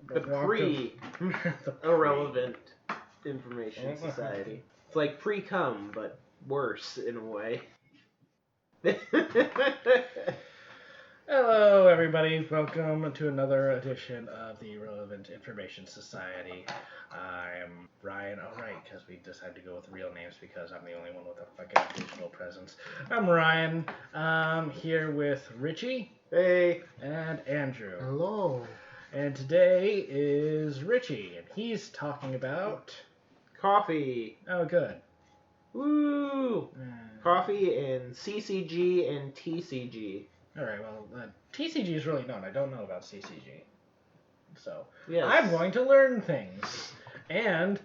The pre-irrelevant information society. It's like pre-cum, but worse in a way. Hello, everybody. Welcome to another edition of the Irrelevant Information Society. I'm Ryan. Oh, right, because we decided to go with real names because I'm the only one with a fucking digital presence. I'm Ryan. I'm here with Richie. Hey. And Andrew. Hello. And today is Richie, and he's talking about... Coffee. Oh, good. Woo! Coffee and CCG and TCG. Alright, well, TCG is really known. I don't know about CCG. So, yes. I'm going to learn things. And,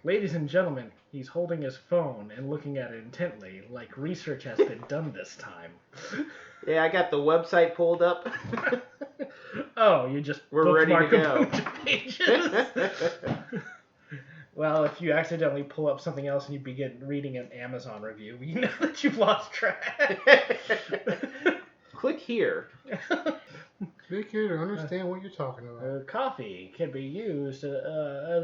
ladies and gentlemen, he's holding his phone and looking at it intently, like research has been done this time. Yeah, I got the website pulled up. Oh, you just We're ready to go. a bunch of pages? Well, if you accidentally pull up something else and you begin reading an Amazon review, you know that you've lost track. Click here. Click here to understand what you're talking about. Coffee can be used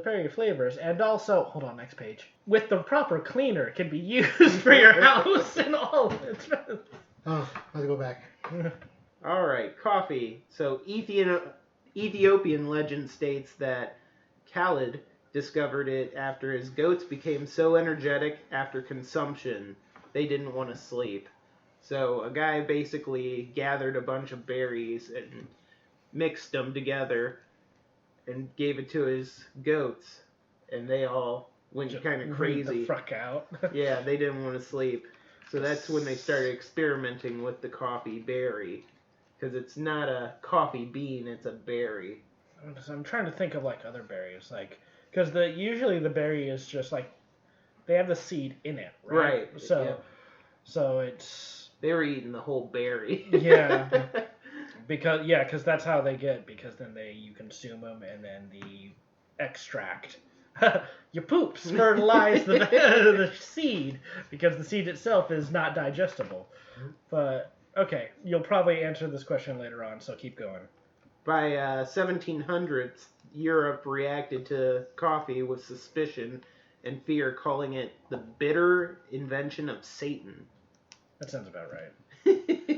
various flavors, and also, hold on, next page. With the proper cleaner, it can be used for your house and all of its. Oh, let's go back. All right, coffee. So Ethiopian legend states that Khalid discovered it after his goats became so energetic after consumption they didn't want to sleep. So a guy basically gathered a bunch of berries and mixed them together and gave it to his goats, and they all went kind of crazy. The fuck out. Yeah, they didn't want to sleep. So that's when they started experimenting with the coffee berry, because it's not a coffee bean, it's a berry. I'm trying to think of like other berries, like because usually the berry is just like they have the seed in it, right? So it's. They were eating the whole berry. Yeah, because that's how they get. Because then you consume them, and then the extract, your poops fertilize the seed because the seed itself is not digestible. But okay, you'll probably answer this question later on, so keep going. By 1700s, Europe reacted to coffee with suspicion and fear, calling it the bitter invention of Satan. That sounds about right.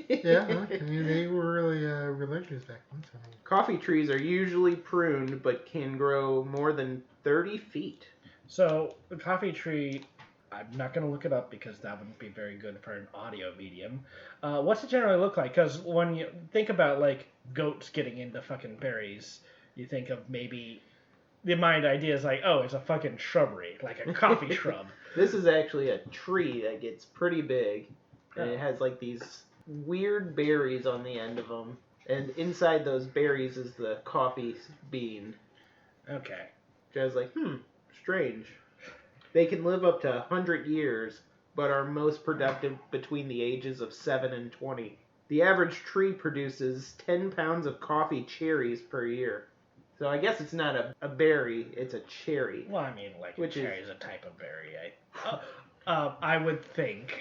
Yeah, I mean, they were really religious back then. So. Coffee trees are usually pruned, but can grow more than 30 feet. So, the coffee tree, I'm not going to look it up because that wouldn't be very good for an audio medium. What's it generally look like? Because when you think about, like, goats getting into fucking berries, you think of maybe... The mind idea is like, oh, it's a fucking shrubbery, like a coffee shrub. This is actually a tree that gets pretty big. And it has like these weird berries on the end of them. And inside those berries is the coffee bean. Okay. Which I was like, strange. They can live up to 100 years, but are most productive between the ages of 7 and 20. The average tree produces 10 pounds of coffee cherries per year. So I guess it's not a berry, it's a cherry. Well, I mean, like, a cherry is a type of berry. I would think.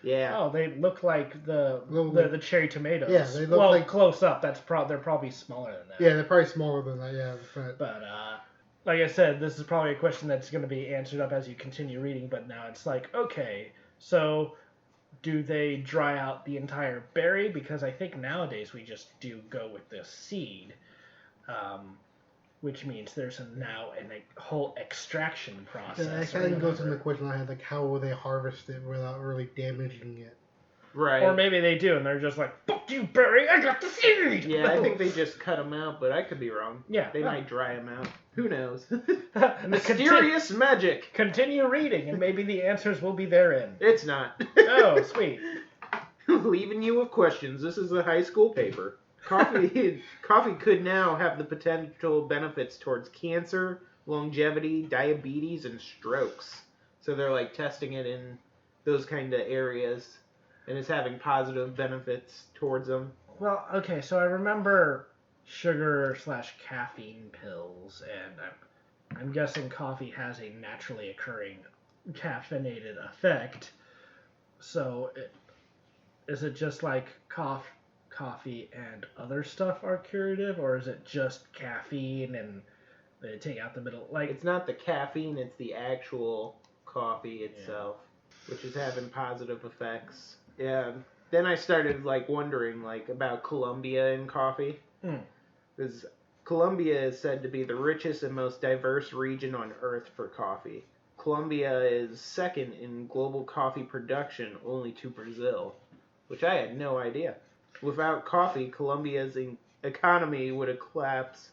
Yeah. Oh, they look like the cherry tomatoes. Yeah, they look like close up. They're probably smaller than that. Yeah, they're probably smaller than that. Yeah, but like I said, this is probably a question that's going to be answered up as you continue reading. But now it's like, okay, so do they dry out the entire berry? Because I think nowadays we just do go with the seed. Which means there's now a whole extraction process. Yeah, that kind of goes into the question I had, like, how will they harvest it without really damaging it? Right. Or maybe they do, and they're just like, fuck you, berry, I got the seed! Yeah, I think they just cut them out, but I could be wrong. Yeah. They might dry them out. Who knows? Mysterious magic! Continue reading, and maybe the answers will be therein. It's not. Oh, sweet. Leaving you with questions. This is a high school paper. Coffee could now have the potential benefits towards cancer, longevity, diabetes, and strokes. So they're like testing it in those kind of areas, and it's having positive benefits towards them. Well, okay, so I remember sugar/caffeine pills, and I'm guessing coffee has a naturally occurring caffeinated effect. So is it just like coffee and other stuff are curative, or is it just caffeine and they take out the middle? Like, It's not the caffeine, it's the actual coffee itself, which is having positive effects. Yeah. Then I started like wondering like about Colombia and coffee. Because Colombia is said to be the richest and most diverse region on Earth for coffee. Colombia is second in global coffee production, only to Brazil, which I had no idea. Without coffee, Colombia's economy would have collapsed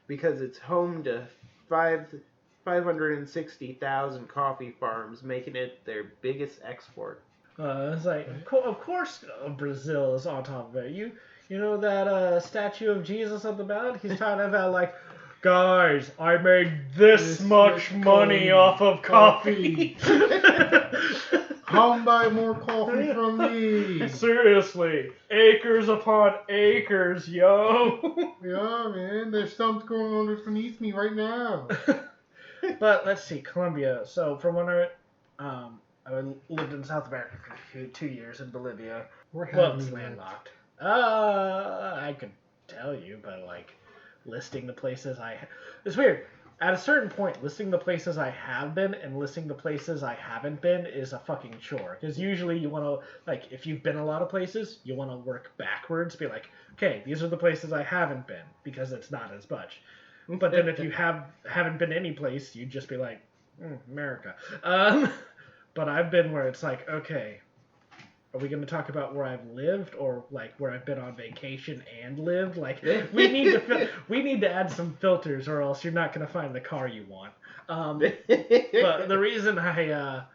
because it's home to 560,000 coffee farms, making it their biggest export. it's like, of course Brazil is on top of it. You know that statue of Jesus on the mountain? He's talking about like, guys, I made this much money off of coffee. Come buy more coffee from me. Seriously, acres upon acres, yo. Yeah, man, there's something going on underneath me right now. But let's see, Colombia. So from when I lived in South America for 2 years in Bolivia. Well, it's landlocked. I could tell you, but like listing the places it's weird. At a certain point, listing the places I have been and listing the places I haven't been is a fucking chore. Because usually you want to, like, if you've been a lot of places, you want to work backwards. Be like, okay, these are the places I haven't been, because it's not as much. But then if you haven't been any place, you'd just be like, America. But I've been where it's like, okay, are we going to talk about where I've lived or like where I've been on vacation and lived? Like we need to add some filters, or else you're not going to find the car you want. But the reason I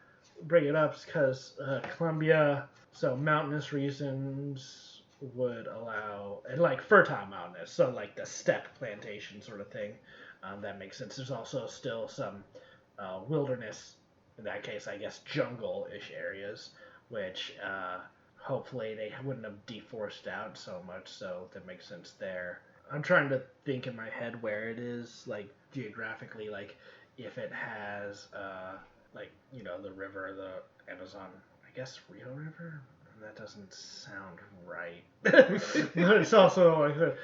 bring it up is because Colombia, so mountainous regions would allow, and like fertile mountainous, so like the steppe plantation sort of thing. That makes sense. There's also still some wilderness, in that case, I guess jungle-ish areas, which hopefully they wouldn't have deforested out so much, so that makes sense there. I'm trying to think in my head where it is, like geographically, like if it has, like, you know, the river, the Amazon, I guess Rio River? That doesn't sound right. But it's also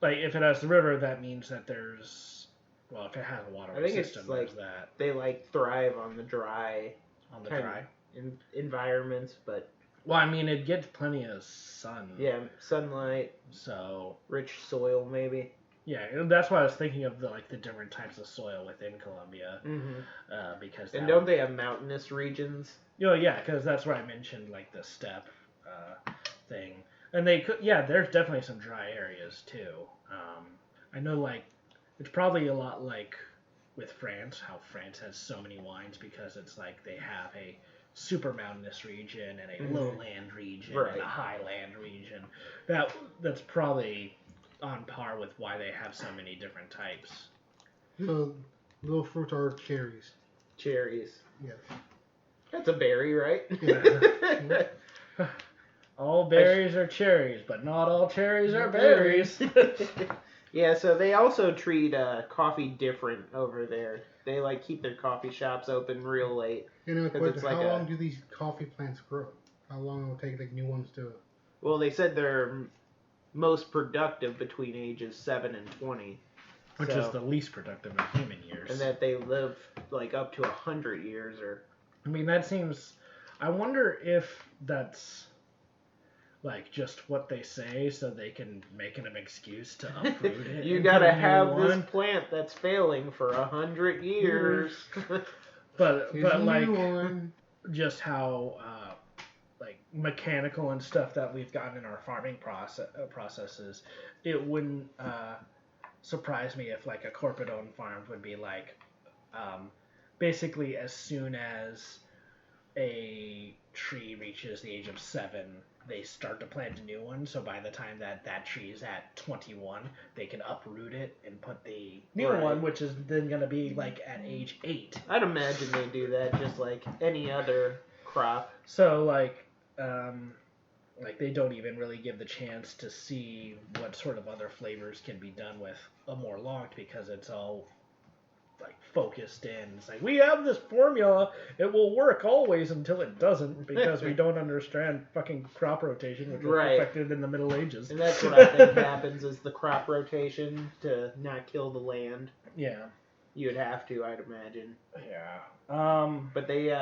like if it has the river, that means that there's, well, if it has a waterway system, it's like there's that. They like thrive on the dry. Dry Environments, but well, I mean, it gets plenty of sun. Yeah, sunlight. So rich soil, maybe. Yeah, that's why I was thinking of the different types of soil within Colombia. Mm-hmm. Because don't they have mountainous regions? Oh yeah, because that's where I mentioned like the steppe thing, and they could. Yeah, there's definitely some dry areas too. I know like it's probably a lot like with France, how France has so many wines because it's like they have a super mountainous region and a lowland region and a highland region. That's probably on par with why they have so many different types. The little fruits are cherries. Cherries. Yes. That's a berry, right? Yeah. All berries are cherries, but not all cherries are berries. Yeah, so they also treat coffee different over there. They keep their coffee shops open real late. And a question, how long do these coffee plants grow? How long will it take new ones to... Well, they said they're most productive between ages 7 and 20. Which is the least productive in human years. And that they live up to 100 years or... I mean, that seems... I wonder if that's just what they say so they can make it an excuse to uproot it. You gotta have this plant that's failing for 100 years. but just how mechanical and stuff that we've gotten in our farming processes, it wouldn't surprise me if a corporate owned farm would be basically as soon as a tree reaches the age of 7, they start to plant a new one, so by the time that tree is at 21, they can uproot it and put the new one, which is then going to be at age 8. I'd imagine they do that just like any other crop. So they don't even really give the chance to see what sort of other flavors can be done with a more locked, because it's all like focused in. It's like, we have this formula, it will work always until it doesn't, because we don't understand fucking crop rotation, which was perfected in the Middle Ages. And that's what I think happens is the crop rotation to not kill the land. Yeah. You would have to, I'd imagine. Yeah. But they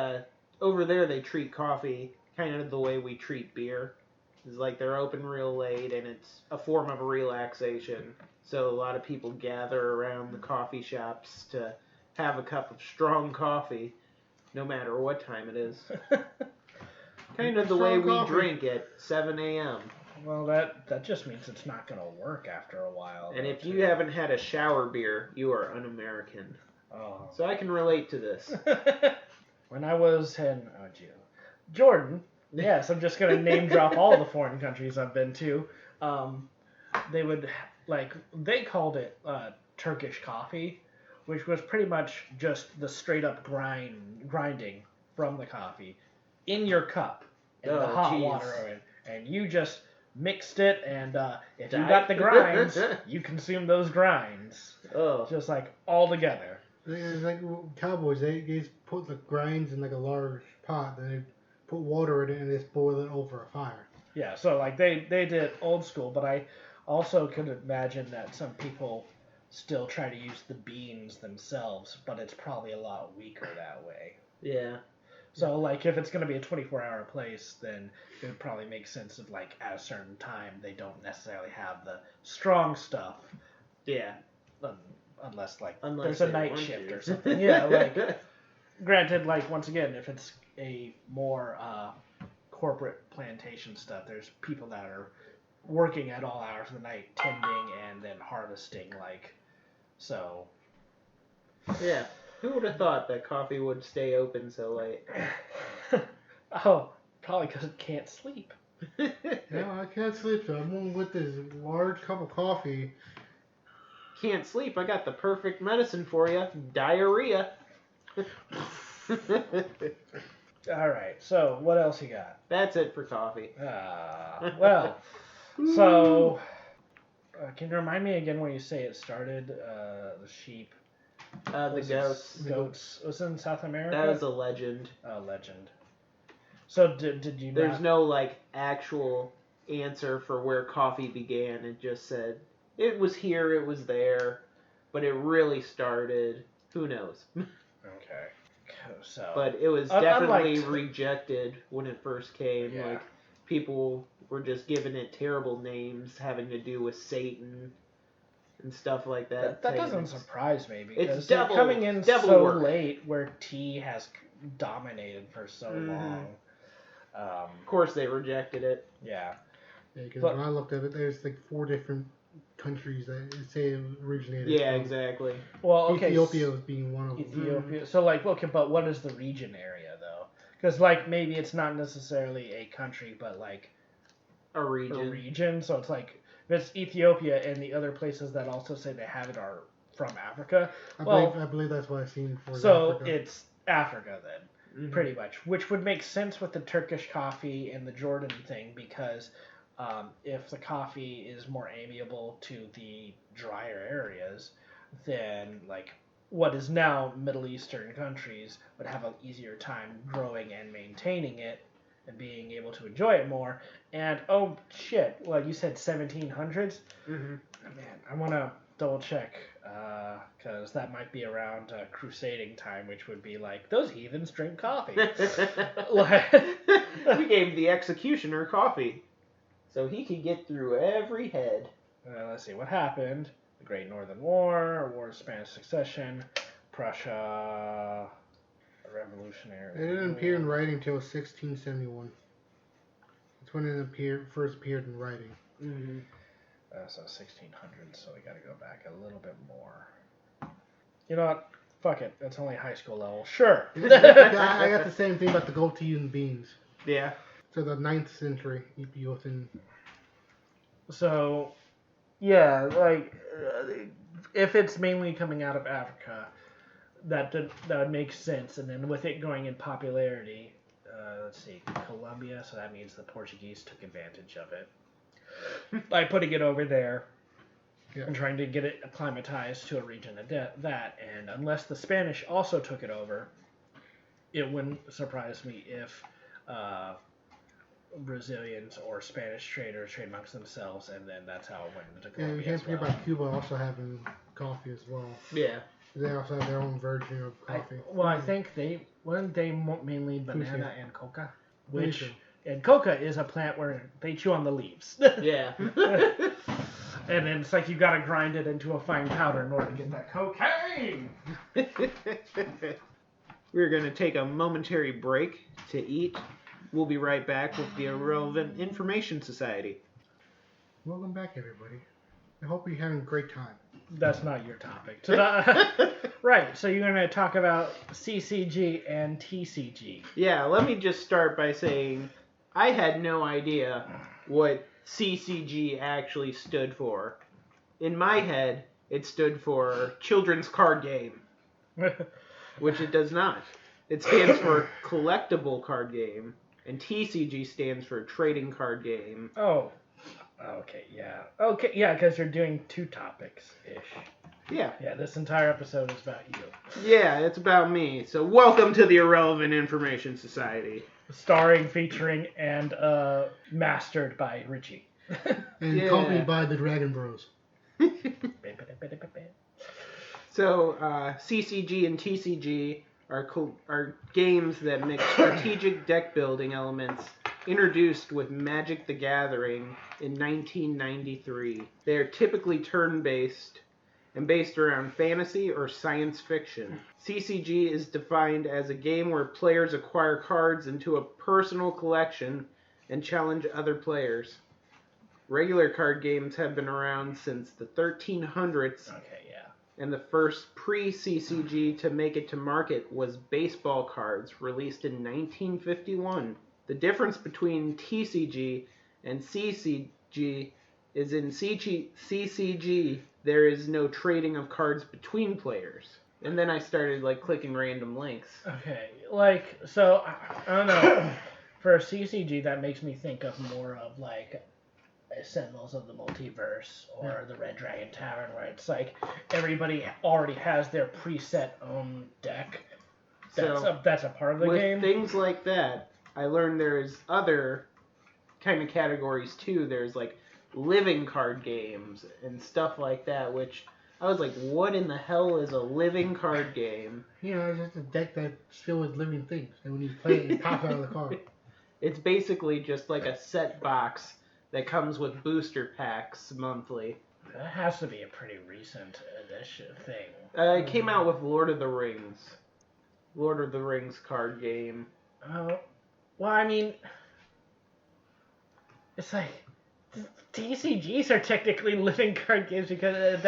over there they treat coffee kind of the way we treat beer. It's like they're open real late, and it's a form of relaxation. So a lot of people gather around the coffee shops to have a cup of strong coffee, no matter what time it is. Kind of the way we drink at 7 a.m. Well, that just means it's not going to work after a while. And if you haven't had a shower beer, you are un-American. Oh. So I can relate to this. When I was in Jordan, yes, I'm just going to name drop all the foreign countries I've been to. They would, they called it Turkish coffee, which was pretty much just the straight up grinding from the coffee in your cup and the hot water of it. And you just mixed it, and if you got the grinds, you consume those grinds. Oh. Just like all together. It's like cowboys, they just put the grinds in like a large pot, then they put water in it and they just boil it over a fire. Yeah, so like they did old school, but I also could imagine that some people still try to use the beans themselves, but it's probably a lot weaker that way. Yeah. So like if it's going to be a 24-hour place, then it would probably make sense of like at a certain time they don't necessarily have the strong stuff. Yeah. Unless there's a night shift or something. Yeah, like granted, like once again, if it's a more corporate plantation stuff, there's people that are working at all hours of the night, tending and then harvesting, so. Yeah. Who would have thought that coffee would stay open so late? Oh, probably because it can't sleep. No, I can't sleep, so I'm going with this large cup of coffee. Can't sleep? I got the perfect medicine for you. Diarrhea. Alright, so what else you got? That's it for coffee. Well, so can you remind me again where you say it started? The sheep. The goats. Goats. Was it in South America? That was a legend. Oh, legend. So did you There's no, actual answer for where coffee began. It just said, it was here, it was there, but it really started, who knows? Okay. So. But it was definitely rejected when it first came. Yeah. People were just giving it terrible names having to do with Satan and stuff like that. That doesn't surprise me, because it's they're coming in so work. late where tea has dominated for so long. Of course they rejected it. Yeah. Yeah, because when I looked at it, there's 4 different countries that say it originated. Yeah, exactly. Well, okay. Ethiopia was being one of them. Ethiopia. So, okay, but what is the region area, though? Because, maybe it's not necessarily a country, but, a region. A region. So it's if it's Ethiopia and the other places that also say they have it are from Africa. I believe that's what I've seen for So Africa. it's Africa then, pretty much. Which would make sense with the Turkish coffee and the Jordan thing, because if the coffee is more amiable to the drier areas, then what is now Middle Eastern countries would have an easier time growing and maintaining it and being able to enjoy it more. And oh shit, well, you said 1700s? Mm-hmm. Man, I want to double check, because that might be around crusading time, which would be those heathens drink coffee. We gave the executioner coffee, so he could get through every head. Let's see, what happened? The Great Northern War, War of Spanish Succession, Prussia, Revolutionary. It didn't appear in writing until 1671. That's when it first appeared in writing. Mm-hmm. So 1600s, so we got to go back a little bit more. You know what? Fuck it. That's only high school level. Sure. I got the same thing about the gold tea and beans. Yeah. So the 9th century Ethiopian. So, yeah, if it's mainly coming out of Africa, that would make sense. And then with it going in popularity, let's see, Colombia, so that means the Portuguese took advantage of it by putting it over there. and trying to get it acclimatized to a region of that. And unless the Spanish also took it over, it wouldn't surprise me if Brazilians or Spanish traders trade amongst themselves, and then that's how it went into Colombia. Yeah, you can't forget about Cuba also having coffee as well. Yeah. They also have their own version of coffee. I think weren't they mainly banana and coca, Which and coca is a plant where they chew on the leaves. Yeah. And then it's like you gotta grind it into a fine powder in order to get that cocaine. We're going to take a momentary break to eat. We'll be right back with the Irrelevant Information Society. Welcome back, everybody. I hope you're having a great time. That's not your topic. Right, so you're going to talk about CCG and TCG. Yeah, let me just start by saying I had no idea what CCG actually stood for. In my head, it stood for Children's Card Game, which it does not. It stands for Collectible Card Game, and TCG stands for Trading Card Game. Oh, okay, yeah, because you're doing two topics-ish. Yeah. Yeah, this entire episode is about you. Yeah, it's about me. So welcome to the Irrelevant Information Society. Starring, featuring, and mastered by Richie. And accompanied by the Dragon Bros. So, CCG and TCG are games that mix strategic deck building elements introduced with Magic the Gathering in 1993. They are typically turn-based and based around fantasy or science fiction. CCG is defined as a game where players acquire cards into a personal collection and challenge other players. Regular card games have been around since the 1300s. Okay, yeah. And the first pre-CCG to make it to market was baseball cards, released in 1951. The difference between TCG and CCG is in CCG, there is no trading of cards between players. And then I started, clicking random links. Okay, so, I don't know. For CCG, that makes me think of more of, Sentinels of the Multiverse or the Red Dragon Tavern, where it's like everybody already has their preset own deck. That's a part of the game. With things like that, I learned there's other kind of categories too. There's living card games and stuff like that, which I was like, what in the hell is a living card game? It's just a deck that's filled with living things, and when you play it, you pop out of the card. It's basically just like a set box that comes with booster packs monthly. That has to be a pretty recent edition thing. It came out with Lord of the Rings. Lord of the Rings card game. Oh, well, I mean, it's like TCGs are technically living card games because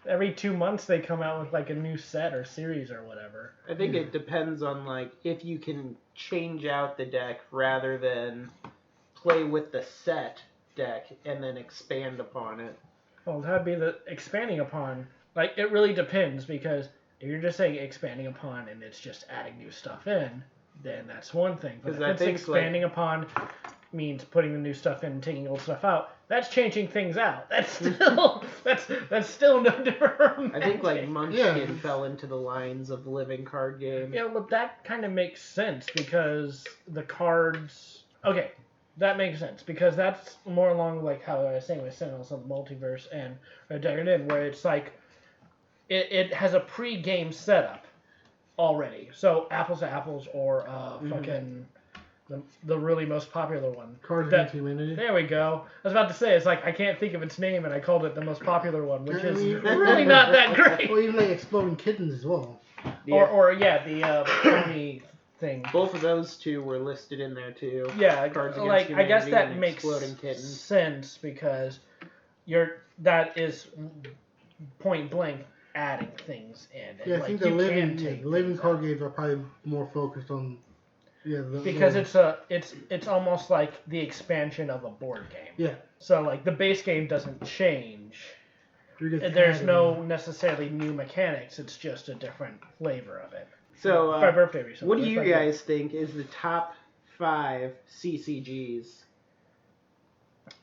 every 2 months they come out with a new set or series or whatever. I think it depends on if you can change out the deck rather than play with the set deck and then expand upon it. Well, that'd be the expanding upon. It really depends, because if you're just saying expanding upon and it's just adding new stuff in, then that's one thing. But if it's expanding upon means putting the new stuff in and taking old stuff out, that's changing things out. That's still that's still no different from Magic. I think Munchkin fell into the lines of living card game. Yeah, but that kind of makes sense because the cards. Okay. That makes sense, because that's more along how I was saying with Sentinels of the Multiverse and Red Dragon, where it's it has a pre-game setup already. So Apples to Apples or fucking the really most popular one. Cards Against Humanity. There we go. I was about to say, it's I can't think of its name, and I called it the most popular one, which is really not that great. Or even Exploding Kittens as well. Yeah. Or the pony thing. Both of those two were listed in there too. Yeah, Cards Against Humanity, I guess that makes Kittens. sense, because that is point blank adding things in. Yeah, I think the living card games are probably more focused on because it's almost like the expansion of a board game. Yeah. So the base game doesn't change. There's no necessarily new mechanics. It's just a different flavor of it. So, birthday what do you guys think is the top 5 CCGs?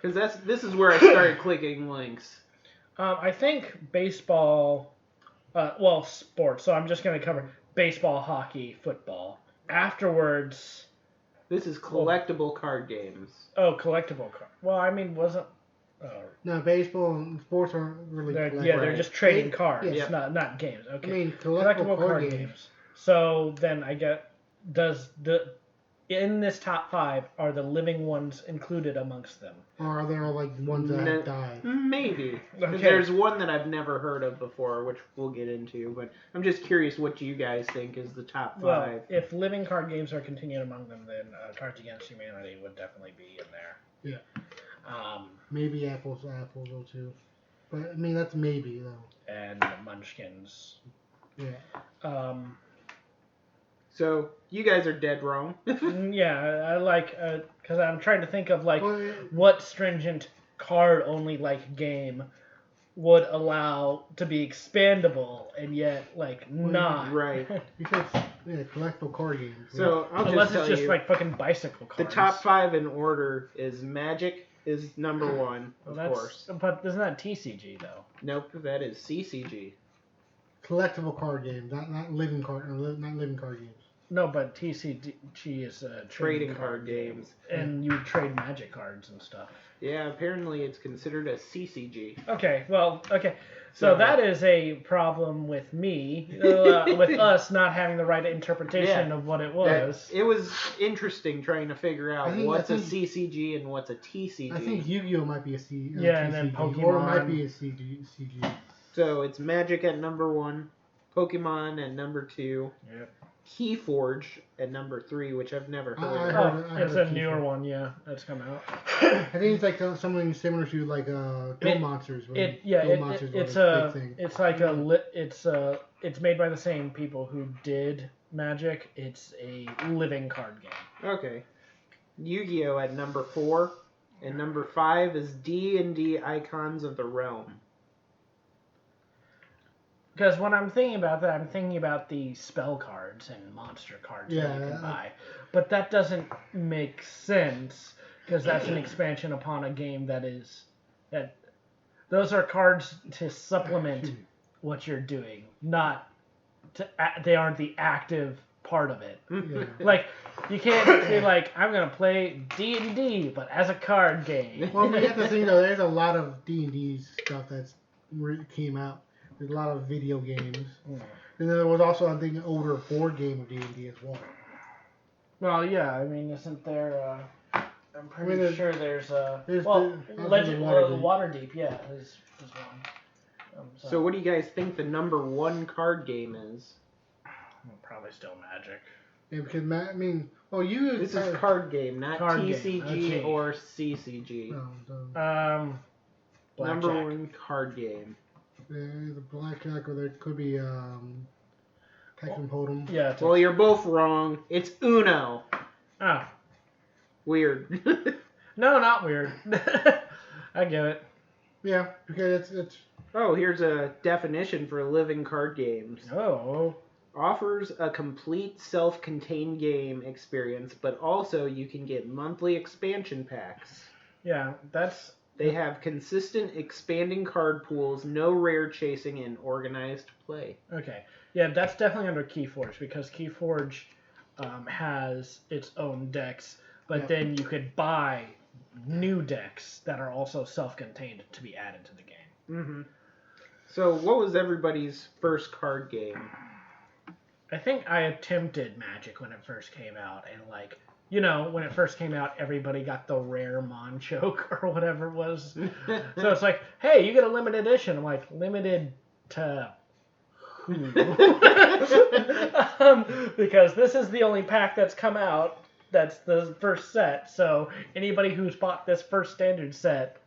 Because this is where I started clicking links. I think baseball, sports. So I'm just going to cover baseball, hockey, football. Afterwards, This is collectible card games. collectible card. Well, I mean, wasn't. No, baseball and sports aren't really. They're just trading cards, Yeah. not games. Okay. I mean, collectible card games. So then I get, in this top 5, are the living ones included amongst them? Or are there like ones that have died? Maybe. Okay. There's one that I've never heard of before, which we'll get into. But I'm just curious what you guys think is the top 5. Well, if living card games are continued among them, then Cards Against Humanity would definitely be in there. Yeah. Maybe apples though too. But I memean that's maybe though. And Munchkins. Yeah. So you guys are dead wrong. Yeah, I like because I'm trying to think of what stringent card only game would allow to be expandable and yet not. Right. Because collectible card games. So I'll unless just it's tell just you, fucking bicycle cards. the top 5 in order is Magic is number 1, of course. But isn't that TCG though? Nope, that is CCG. Collectible card games, not living card games. No, but TCG is Trading card games. And you trade Magic cards and stuff. Yeah, apparently it's considered a CCG. Okay. So that is a problem with me, with us not having the right interpretation of what it was. It was interesting trying to figure out what's a think- CCG and what's a TCG. I think Yu-Gi-Oh might be a and then TCG, Pokemon. or it might be a CG. So it's Magic at number 1, Pokemon at number 2, Yep. Keyforge at number 3, which I've never I heard of. heard- It's heard a of newer Keyforge. one, yeah, that's come out. I think it's like something similar to Duel Monsters. Duel Monsters was a big thing. It's made by the same people who did Magic. It's a living card game. Okay. Yu-Gi-Oh at number 4, and number 5 is D&D Icons of the Realm. Because when I'm thinking about that, I'm thinking about the spell cards and monster cards that you can buy. But that doesn't make sense, because that's an expansion upon a game that those are cards to supplement what you're doing, they aren't the active part of it. Yeah. You can't be I'm going to play D&D, but as a card game. Well, we have to think though. There's a lot of D&D stuff that's came out. There's a lot of video games. And then there was also, I think, an older board game of D&D as well. Well, yeah, I mean, isn't there? I'm pretty sure there's there's Legend Waterdeep, yeah, is one. So what do you guys think the number 1 card game is? Probably still Magic. Yeah, because This is card game, not Card game, TCG okay. or CCG. No, Blackjack. Number 1 card game. there's a blackjack, or there could be Tekken Hold'em. Yeah. Well, you're both wrong. It's Uno. Oh. Weird. No, not weird. I get it. Yeah, because it's Oh, here's a definition for living card games. Oh. Offers a complete self-contained game experience, but also you can get monthly expansion packs. Yeah, that's... They have consistent expanding card pools, no rare chasing, and organized play. Okay. Yeah, that's definitely under Keyforge, because Keyforge has its own decks, but then you could buy new decks that are also self-contained to be added to the game. Mm-hmm. So what was everybody's first card game? I think I attempted Magic when it first came out, and when it first came out, everybody got the rare Monchoke or whatever it was. So it's like, hey, you get a limited edition. I'm like, limited to who? Because this is the only pack that's come out. That's the first set. So anybody who's bought this first standard set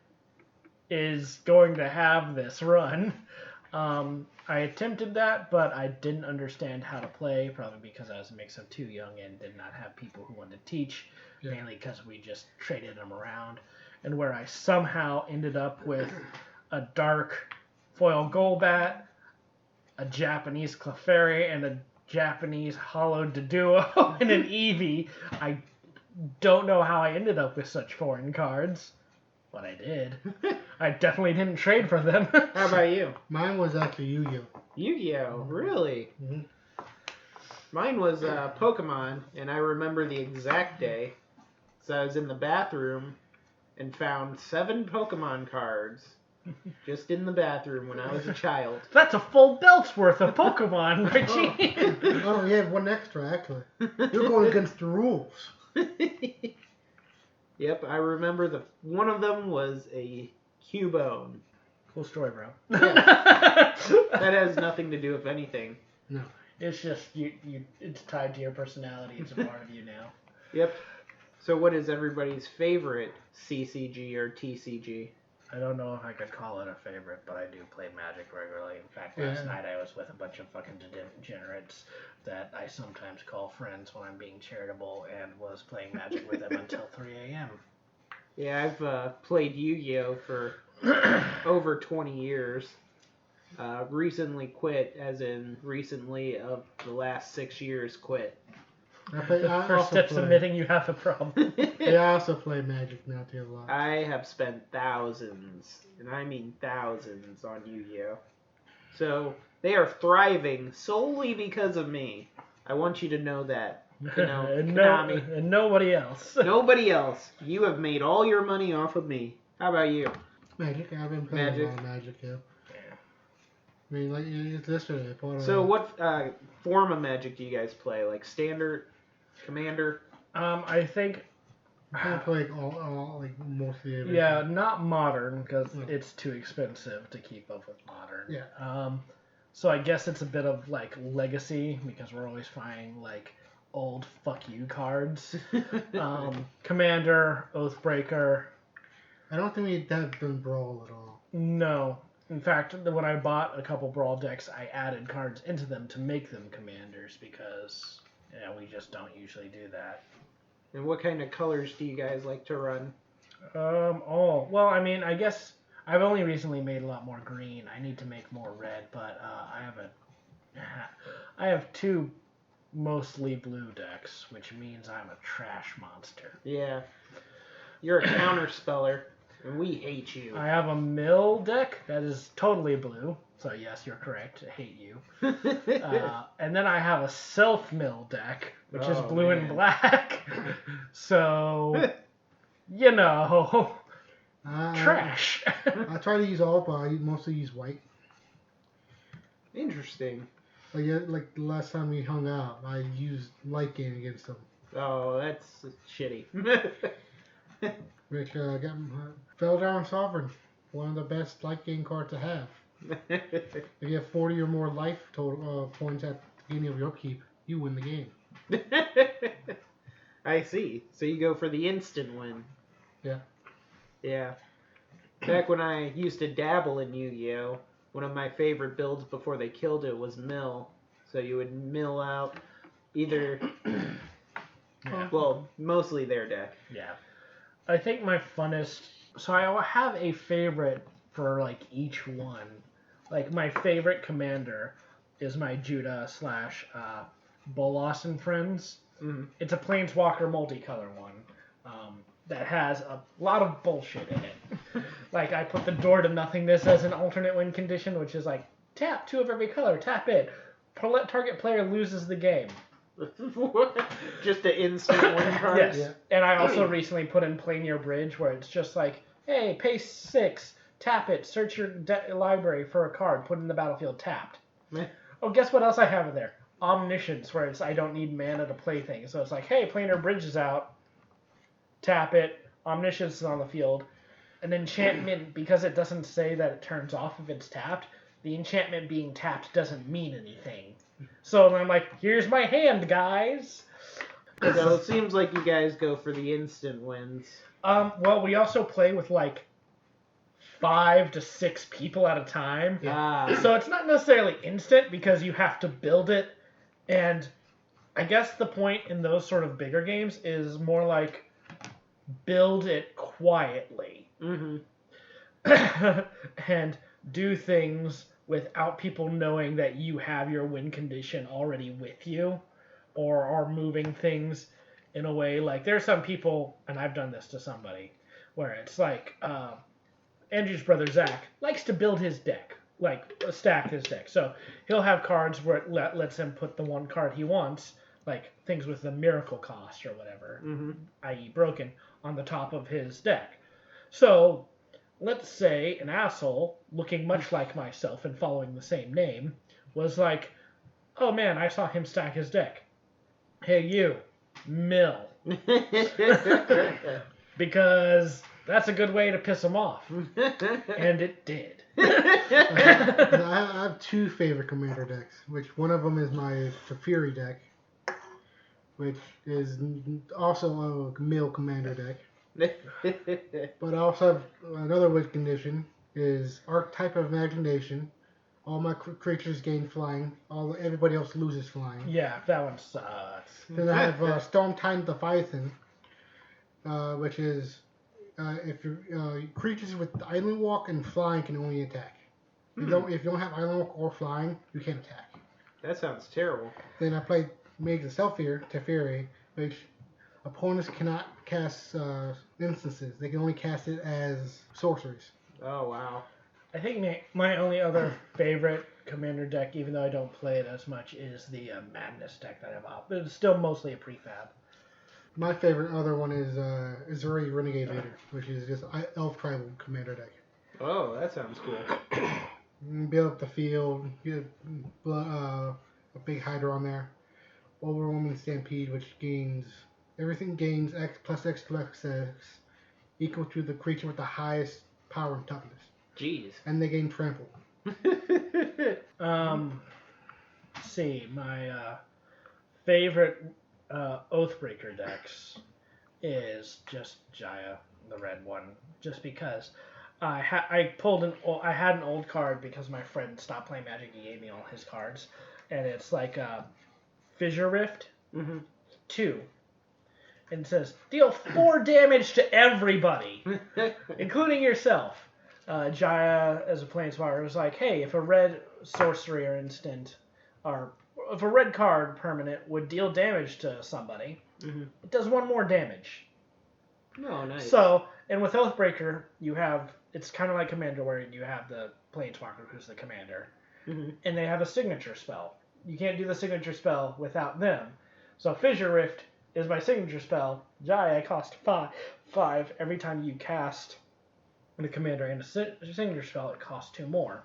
is going to have this run. I attempted that, but I didn't understand how to play, probably because I was a mix of too young and did not have people who wanted to teach, mainly because we just traded them around. And where I somehow ended up with a dark foil Golbat, a Japanese Clefairy, and a Japanese Hollow Doduo, and an Eevee. I don't know how I ended up with such foreign cards, but I did. I definitely didn't trade for them. How about you? Mine was actually Yu-Gi-Oh. Yu-Gi-Oh! Really? Mm-hmm. Mine was Pokemon, and I remember the exact day. So I was in the bathroom and found 7 Pokemon cards just in the bathroom when I was a child. That's a full belt's worth of Pokemon, Richie. Oh, you have one extra, actually. You're going against the rules. Yep, I remember one of them was a Cubone. Cool story, bro. That has nothing to do with anything. No. It's just it's tied to your personality. It's a part of you now. Yep. So what is everybody's favorite CCG or TCG? I don't know if I could call it a favorite, but I do play Magic regularly. In fact, last night I was with a bunch of fucking degenerates that I sometimes call friends when I'm being charitable, and was playing Magic with them until 3 a.m. Yeah, I've played Yu-Gi-Oh! For over 20 years. Recently quit, as in recently of the last 6 years quit. First step's admitting you have a problem. Yeah, I also play Magic now too a lot. I have spent thousands, and I mean thousands, on Yu-Gi-Oh! So they are thriving solely because of me. I want you to know that. You know, Konami. And nobody else. Nobody else. You have made all your money off of me. How about you? Magic, I've been playing a lot of Magic, yeah. I mean, like, it's yesterday. I fought So what form of Magic do you guys play? Like Standard? Commander? I think... I play all like mostly everything. Yeah, not modern, because it's too expensive to keep up with modern. Yeah. So I guess it's a bit of, like, legacy, because we're always finding, like, old fuck you cards. Commander, Oathbreaker. I don't think we have done Brawl at all. No. In fact, when I bought a couple Brawl decks, I added cards into them to make them commanders, because we just don't usually do that. And what kind of colors do you guys like to run? Well, I mean, I guess I've only recently made a lot more green. I need to make more red, but I have 2 mostly blue decks, which means I'm a trash monster. Yeah. You're a counter speller, and we hate you. I have a mill deck that is totally blue, so yes, you're correct. I hate you. And then I have a self-mill deck, which is blue and black. So, trash. I try to use all, but I mostly use white. Interesting. Like the last time we hung out, I used light game against them. Oh, that's shitty. Which got Fell Down Sovereign, one of the best light game cards to have. If you have 40 or more life total points at the beginning of your upkeep, you win the game. I see. So you go for the instant win. Yeah. Yeah. Back when I used to dabble in Yu-Gi-Oh!, one of my favorite builds before they killed it was mill. So you would mill out either, well, mostly their deck. Yeah. I think my funnest... So I have a favorite for, like, each one. Like, my favorite commander is my Judah / Bolas and Friends. Mm-hmm. It's a Planeswalker multicolor one that has a lot of bullshit in it. Like, I put the Door to Nothingness as an alternate win condition, which is like, tap 2 of every color, tap it. Target player loses the game. Just an instant win card? Yes. Yeah. And I also recently put in Play Near Bridge, where it's just like, hey, pay 6, tap it, search your library for a card, put it in the battlefield tapped. Oh, guess what else I have in there? Omniscience, where it's I don't need mana to play things. So it's like, hey, Play Near Bridge is out, tap it, Omniscience is on the field. And enchantment, because it doesn't say that it turns off if it's tapped, the enchantment being tapped doesn't mean anything. So I'm like, here's my hand, guys. So it seems like you guys go for the instant wins. Well, we also play with like 5 to 6 people at a time. Yeah. So it's not necessarily instant because you have to build it. And I guess the point in those sort of bigger games is more like build it quietly. Mm-hmm. And do things without people knowing that you have your win condition already with you, or are moving things in a way like there's some people, and I've done this to somebody, where it's like, Andrew's brother Zach likes to build his deck, like stack his deck. So he'll have cards where it lets him put the one card he wants, like things with the miracle cost or whatever, i.e. broken, on the top of his deck. So let's say an asshole, looking much like myself and following the same name, was like, oh man, I saw him stack his deck. Hey you, mill. Because that's a good way to piss him off. And it did. I have two favorite commander decks, which one of them is my Teferi deck, which is also a mill commander deck. But I also have another win condition, is Archetype of Imagination. All my creatures gain flying. Everybody else loses flying. Yeah, that one sucks. Then I have Stormtide Leviathan, which is if creatures with Island Walk and Flying can only attack. If you don't have Island Walk or Flying, you can't attack. That sounds terrible. Then I played Mage of Teferi, which opponents cannot cast instances. They can only cast it as sorceries. Oh, wow. I think my only other favorite commander deck, even though I don't play it as much, is the Madness deck that I have out. But it's still mostly a prefab. My favorite other one is Azuri Renegade Leader, which is just Elf Tribal commander deck. Oh, that sounds cool. Build up the field, get a big Hydra on there. Overwhelming Stampede, which everything gains X plus X plus X equal to the creature with the highest power and toughness. Jeez. And they gain Trample. Let's see, my favorite Oathbreaker decks is just Jaya, the red one, just because I had an old card because my friend stopped playing Magic. He gave me all his cards, and it's like Fissure Rift 2, and it says deal 4 damage to everybody, including yourself. Jaya, as a planeswalker, was like, hey, if a red sorcery or instant, or if a red card permanent would deal damage to somebody, it does 1 more damage. Oh, nice. So, and with Oathbreaker, it's kind of like Commander, where you have the planeswalker who's the commander, and they have a signature spell. You can't do the signature spell without them. So Fissure Rift is my signature spell. Jaya cost 5 every time you cast the commander and a signature spell, it costs 2 more.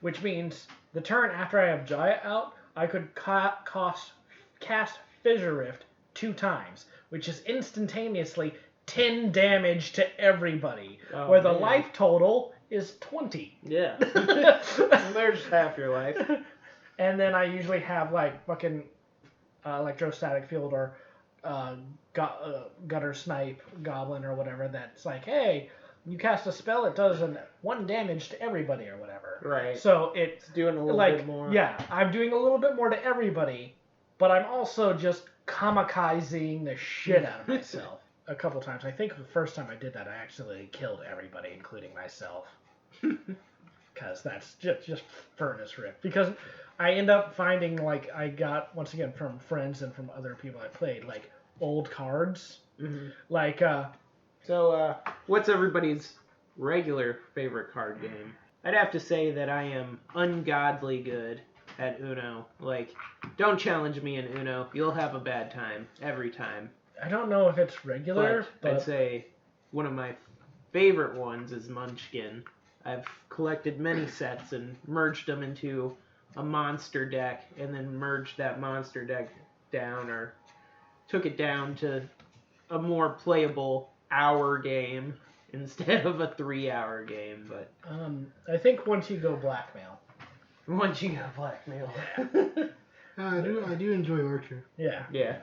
Which means the turn after I have Jaya out, I could cast Fissure Rift 2 times, which is instantaneously 10 damage to everybody, where the life total is 20. Yeah. There's half your life. And then I usually have like fucking Electrostatic Field or Gutter Snipe Goblin or whatever that's like, hey, you cast a spell, it does 1 damage to everybody or whatever. Right. So it's doing a little bit more. Yeah, I'm doing a little bit more to everybody, but I'm also just kamikazing the shit out of myself a couple times. I think the first time I did that, I actually killed everybody, including myself. Because that's just Furnace Rift. Because I end up finding, like, I got, once again, from friends and from other people I played, like, old cards. Like, So, what's everybody's regular favorite card game? I'd have to say that I am ungodly good at Uno. Like, don't challenge me in Uno. You'll have a bad time every time. I don't know if it's regular, but I'd say one of my favorite ones is Munchkin. I've collected many sets and merged them into a monster deck, and then merged that monster deck down, or took it down to a more playable hour game instead of a 3-hour game. But I think once you go blackmail. Once you go blackmail. I do enjoy Archer. Yeah. Yeah.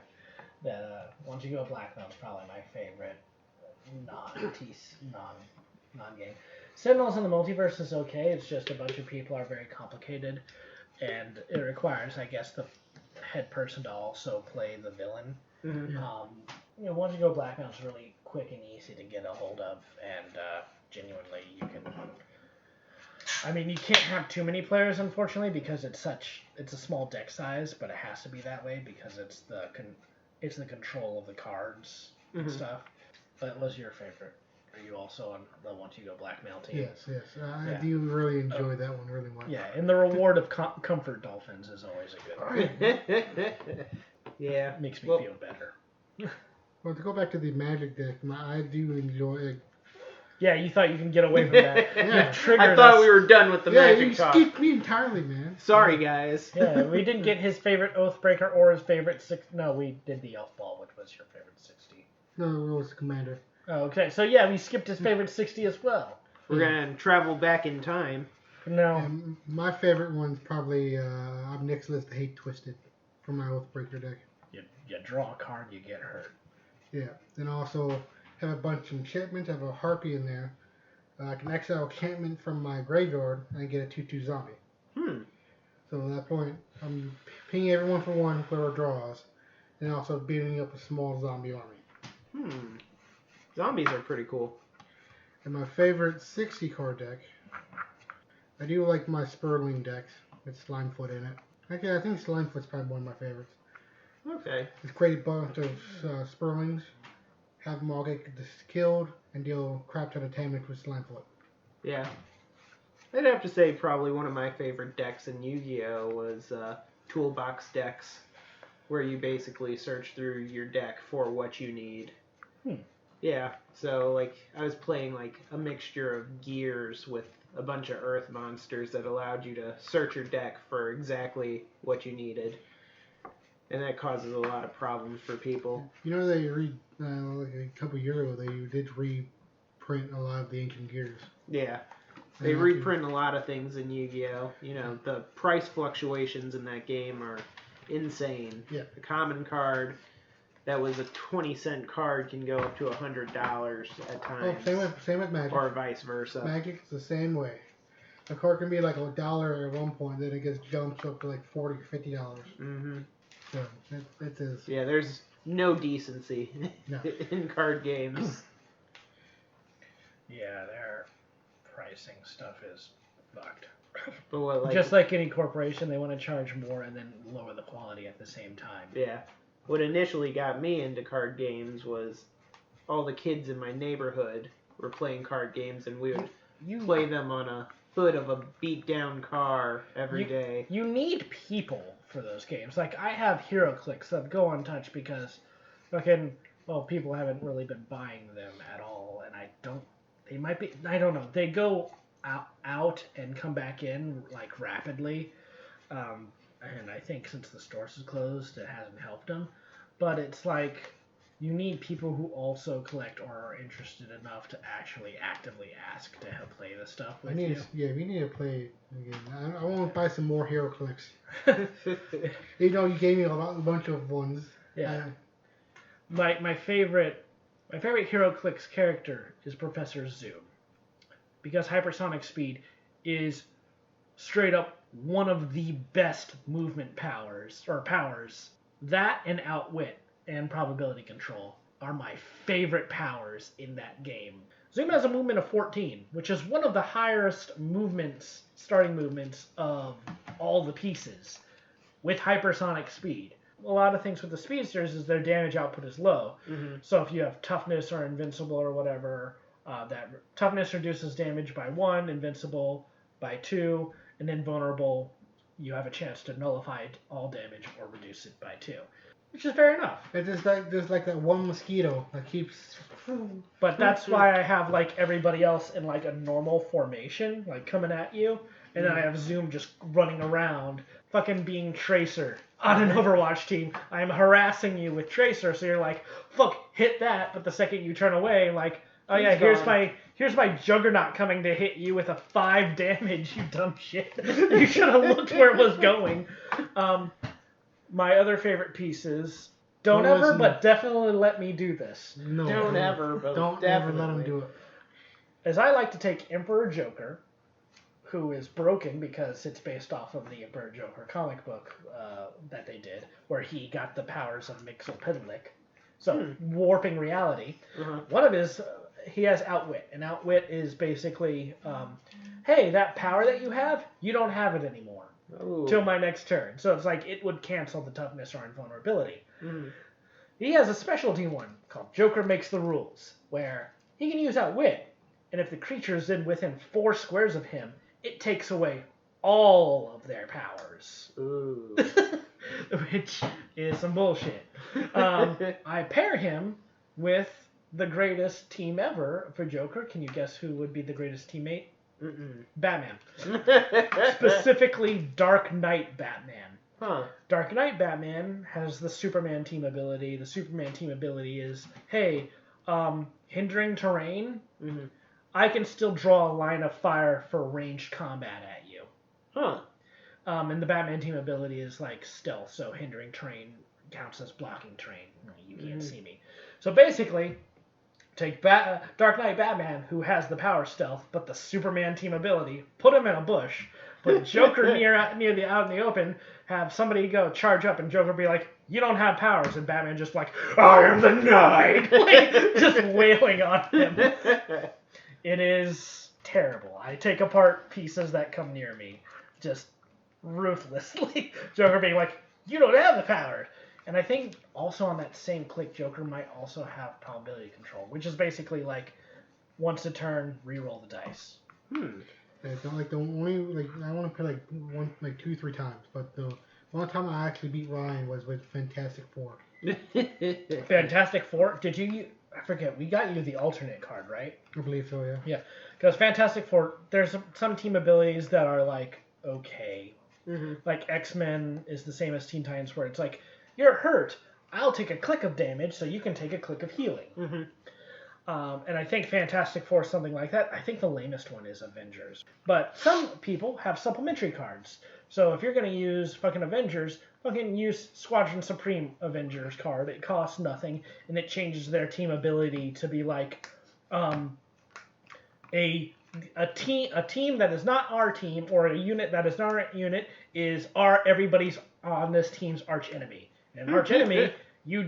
Once you go blackmail is probably my favorite non-game. Sentinels in the Multiverse is okay. It's just a bunch of people are very complicated, and it requires, I guess, the head person to also play the villain. Once you go blackmail, it's really quick and easy to get a hold of, and genuinely you can. I mean, you can't have too many players, unfortunately, because it's a small deck size, but it has to be that way because it's the control of the cards and stuff. But what was your favorite? Are you also on the Want to Go Blackmail team? Yes. I Yeah. do really enjoy that one really much. Yeah, and the reward of comfort dolphins is always a good one. Yeah. Makes me feel better. Well, to go back to the Magic deck, I do enjoy it. Yeah, you thought you can get away from that. Yeah. You've triggered I thought us. we were done with the Magic you talk. skipped me entirely, man. Sorry, guys. Yeah, we didn't get his favorite Oathbreaker or his favorite No, we did the Elf Ball, which was your favorite 60. No, it was Commander. Oh, okay. So yeah, we skipped his favorite 60 as well. We're gonna travel back in time. No. And my favorite one's probably on Nick's list, the Hate Twisted from my Oathbreaker deck. You draw a card, you get hurt. Yeah. Then I also have a bunch of enchantments. I have a Harpy in there. I can exile enchantment from my graveyard and get a 2/2 zombie. So at that point, I'm pinging everyone for one, whoever draws, and also beating up a small zombie army. Zombies are pretty cool. And my favorite 60 card deck, I do like my Spurling decks with Slimefoot in it. Actually, I think Slimefoot's probably one of my favorites. Okay. Just create a bunch of Spurlings, have them all get killed, and deal crap ton of damage with Slimefoot. Yeah. I'd have to say probably one of my favorite decks in Yu-Gi-Oh! Was toolbox decks, where you basically search through your deck for what you need. Yeah, so like I was playing like a mixture of gears with a bunch of earth monsters that allowed you to search your deck for exactly what you needed. And that causes a lot of problems for people. You know, they like a couple years ago, they did reprint a lot of the ancient gears. Yeah. They reprint a lot of things in Yu-Gi-Oh! You know, the price fluctuations in that game are insane. Yeah. The common card that was a 20-cent card can go up to $100 at times. Oh, same with Magic. Or vice versa. Magic is the same way. A card can be like $1 at one point, then it gets jumped up to like $40 or $50. Mm-hmm. So it is. Yeah, there's no decency No. in card games. Yeah, their pricing stuff is fucked. But what, like, Just like any corporation, they want to charge more and then lower the quality at the same time. yeah. What initially got me into card games was all the kids in my neighborhood were playing card games, and we would play them on a hood of a beat-down car every day. You need people for those games. Like, I have HeroClix that go untouched because people haven't really been buying them at all, and I don't know. They go out and come back in, like, rapidly. And I think since the stores is closed, it hasn't helped them. But it's like, you need people who also collect or are interested enough to actually actively ask to help play the stuff with you. Yeah, we need to play again. I want to buy some more HeroClix. You know, you gave me a bunch of ones. Yeah. My favorite HeroClix character is Professor Zoom, because hypersonic speed is straight up one of the best movement powers. That and outwit and probability control are my favorite powers in that game. Zoom has a movement of 14, which is one of the highest starting movements of all the pieces, with hypersonic speed. A lot of things with the speedsters is their damage output is low. Mm-hmm. So if you have toughness or invincible or whatever, that toughness reduces damage by 1, invincible by 2, and then vulnerable, you have a chance to nullify all damage or reduce it by 2. Which is fair enough. It's just like there's like that one mosquito that keeps. But that's why I have like everybody else in like a normal formation, like coming at you, and then I have Zoom just running around, fucking being Tracer on an Overwatch team. I'm harassing you with Tracer, so you're like, fuck, hit that. But the second you turn away, like, oh yeah, here's my Juggernaut coming to hit you with a 5 damage, you dumb shit. You should have looked where it was going. My other favorite pieces, but definitely let me do this. No. Don't ever ever let him do it. As I like to take Emperor Joker, who is broken because it's based off of the Emperor Joker comic book that they did, where he got the powers of Mxyzptlk. So, warping reality. Uh-huh. One of his, he has Outwit, and Outwit is basically, hey, that power that you have, you don't have it anymore. Ooh. Till my next turn. So it's like it would cancel the toughness or invulnerability. Mm. He has a specialty one called Joker Makes the Rules, where he can use Outwit, and if the creature is within 4 squares of him, it takes away all of their powers. Ooh. Which is some bullshit. I pair him with the greatest team ever for Joker. Can you guess who would be the greatest teammate? Mm-mm. Batman. Specifically, Dark Knight Batman. Huh. Dark Knight Batman has the Superman team ability. The Superman team ability is, hey, hindering terrain, Mm-hmm. I can still draw a line of fire for ranged combat at you. Huh. And the Batman team ability is like stealth, so hindering terrain counts as blocking terrain. You can't see me. So basically, take Dark Knight Batman, who has the power stealth, but the Superman team ability, put him in a bush, put Joker out in the open, have somebody go charge up, and Joker be like, you don't have powers, and Batman just like, I am the Knight, like, just wailing on him. It is terrible. I take apart pieces that come near me, just ruthlessly. Joker being like, you don't have the power. And I think also on that same click, Joker might also have probability control, which is basically like, once a turn, re-roll the dice. It's not like the only, like, I want to play like 2-3 times, but the one time I actually beat Ryan was with Fantastic Four. Fantastic Four? Did you, I forget, we got you the alternate card, right? I believe so, yeah. Yeah, because Fantastic Four, there's some team abilities that are like, okay. Mm-hmm. Like X-Men is the same as Teen Titans, where it's like, you're hurt. I'll take a click of damage, so you can take a click of healing. Mm-hmm. And I think Fantastic Four is something like that. I think the lamest one is Avengers. But some people have supplementary cards. So if you're going to use fucking Avengers, fucking use Squadron Supreme Avengers card. It costs nothing, and it changes their team ability to be like a team that is not our team, or a unit that is not our unit, is everybody's on this team's arch enemy. And arch enemy, you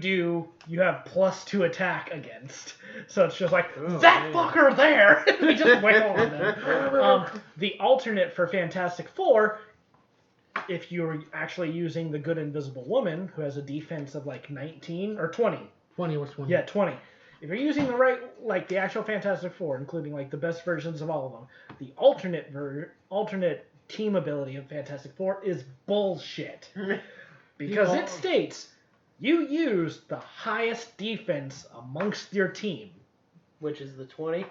have +2 attack against. So it's just like, that fucker there! We just wail on them. The alternate for Fantastic Four, if you're actually using the Good Invisible Woman, who has a defense of like 19 or 20. 20 was 20. Yeah, 20. If you're using the right, like the actual Fantastic Four, including like the best versions of all of them, the alternate team ability of Fantastic Four is bullshit. Because it states you use the highest defense amongst your team. Which is the 20?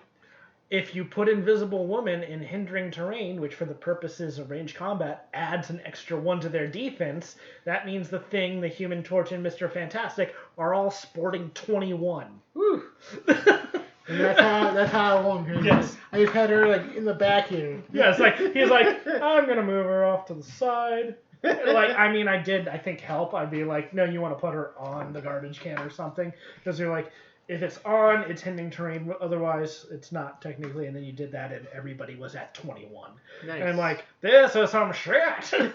If you put Invisible Woman in hindering terrain, which for the purposes of ranged combat adds an extra 1 to their defense, that means the Thing, the Human Torch, and Mr. Fantastic are all sporting 21. Woo! And that's how I won here. Yes. I just had her like in the back here. Yeah, it's like, he's like, I'm going to move her off to the side. Like, I mean, I think, help. I'd be like, no, you want to put her on the garbage can or something. Because you're like, if it's on, it's hindering terrain. Otherwise, it's not technically. And then you did that, and everybody was at 21. Nice. And I'm like, this is some shit. Yeah,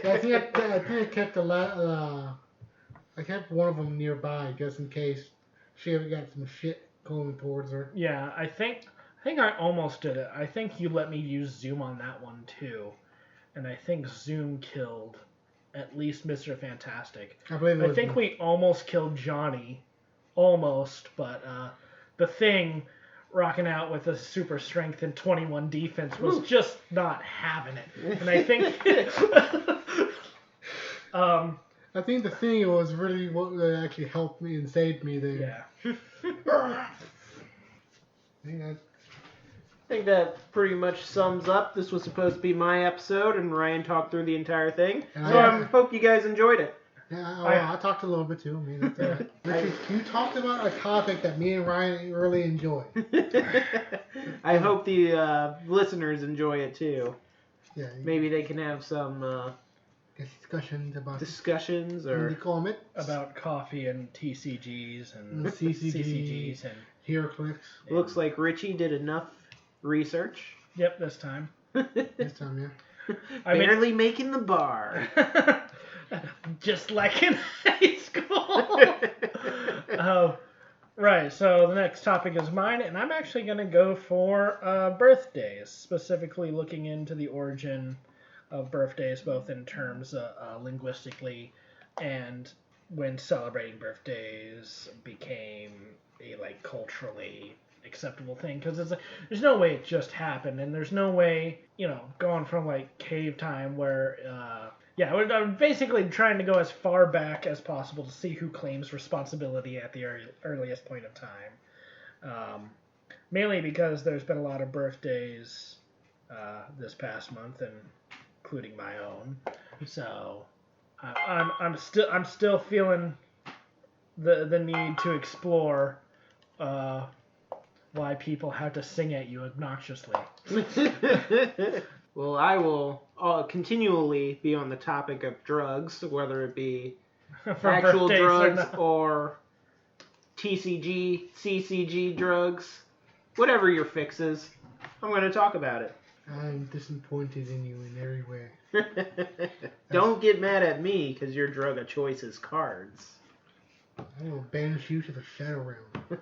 I think I kept I kept one of them nearby just in case she ever got some shit going towards her. Yeah, I think I almost did it. I think you let me use Zoom on that one too. And I think Zoom killed at least Mr. Fantastic. I believe it was. I think we almost killed Johnny. Almost, but the Thing rocking out with a super strength and 21 defense was just not having it. And I think I think the Thing was really what actually helped me and saved me there. yeah. I think that pretty much sums up. This was supposed to be my episode, and Ryan talked through the entire thing. And So I hope you guys enjoyed it. Yeah, I talked a little bit too. I mean, Richie, you talked about a topic that me and Ryan really enjoy. I hope the listeners enjoy it too. Yeah. Maybe they can have some Discussions about discussions what do or you call it? About coffee and TCGs and CCGs and HeroClix. looks like Richie did enough research. yep, this time. This time, yeah. I mean, Barely making the bar. just like in high school. Oh, right. So the next topic is mine, and I'm actually going to go for birthdays, specifically looking into the origin of birthdays, both in terms linguistically and when celebrating birthdays became a culturally acceptable thing, because it's like, there's no way it just happened, and there's no way, going from like cave time where I'm basically trying to go as far back as possible to see who claims responsibility at the earliest point of time. Mainly because there's been a lot of birthdays this past month, and including my own. So I'm still feeling the need to explore why people have to sing at you obnoxiously. Well, I will continually be on the topic of drugs, whether it be actual drugs or TCG, CCG drugs, whatever your fix is. I'm going to talk about it. I'm disappointed in you in every way. Don't get mad at me because your drug of choice is cards. I will banish you to the Shadow Realm.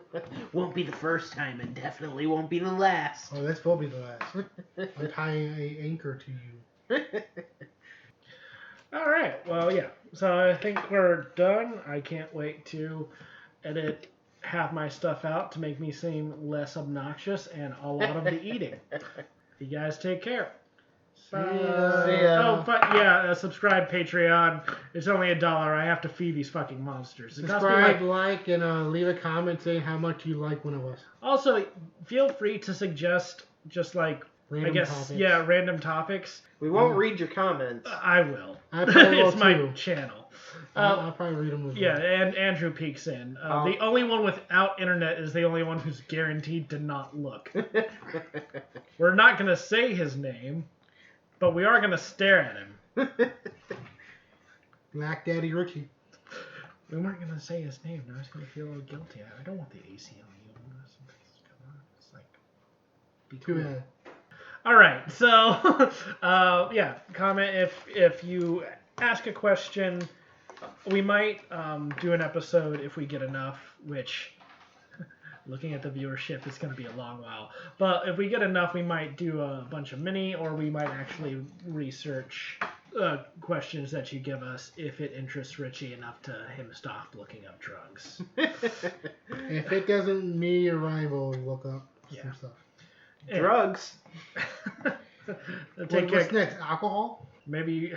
Won't be the first time and definitely won't be the last. Oh, this will be the last. I'm tying an anchor to you. Alright, well, yeah. So I think we're done. I can't wait to edit half my stuff out to make me seem less obnoxious and a lot of the eating. You guys take care. Bye. See ya. Oh, but yeah, subscribe Patreon. It's only $1. I have to feed these fucking monsters. It costs me Subscribe, and leave a comment saying how much you like one of us. Also, feel free to suggest just like Random topics. random topics. We won't read your comments. I will. I probably will It's my too. channel. I'll probably read them as well. Yeah, and Andrew peeks in. The only one without internet is the only one who's guaranteed to not look. We're not going to say his name, but we are going to stare at him. Black Daddy Richie. We weren't going to say his name. Now he's going to feel a little guilty. I don't want the AC on you. It's like, be cool. Too bad. All right, so comment if you ask a question. We might do an episode if we get enough, which, looking at the viewership, is going to be a long while. But if we get enough, we might do a bunch of mini, or we might actually research questions that you give us if it interests Richie enough to him stop looking up drugs. If it doesn't, me or Ryan will look up some stuff. Drugs. What's next? Alcohol? Maybe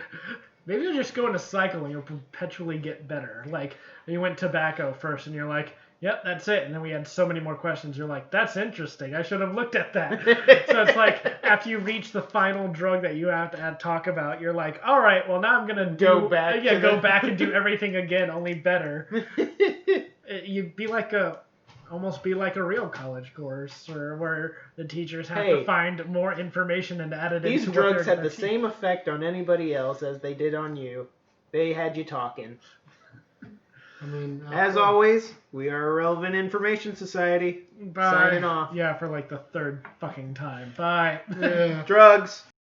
you'll just go in a cycle and you'll perpetually get better. Like, you went tobacco first and you're like, yep, that's it. And then we had so many more questions. You're like, that's interesting. I should have looked at that. So it's like, after you reach the final drug that you have to talk about, you're like, all right, well, now I'm going to go back and do everything again, only better. You'd be like almost be like a real college course, or where the teachers have to find more information and add it into these drugs had the same effect on anybody else as they did on you. They had you talking. I mean, as always, we are a Relevant Information Society. Bye. Signing off. Yeah, for like the third fucking time. Bye. Yeah. Drugs.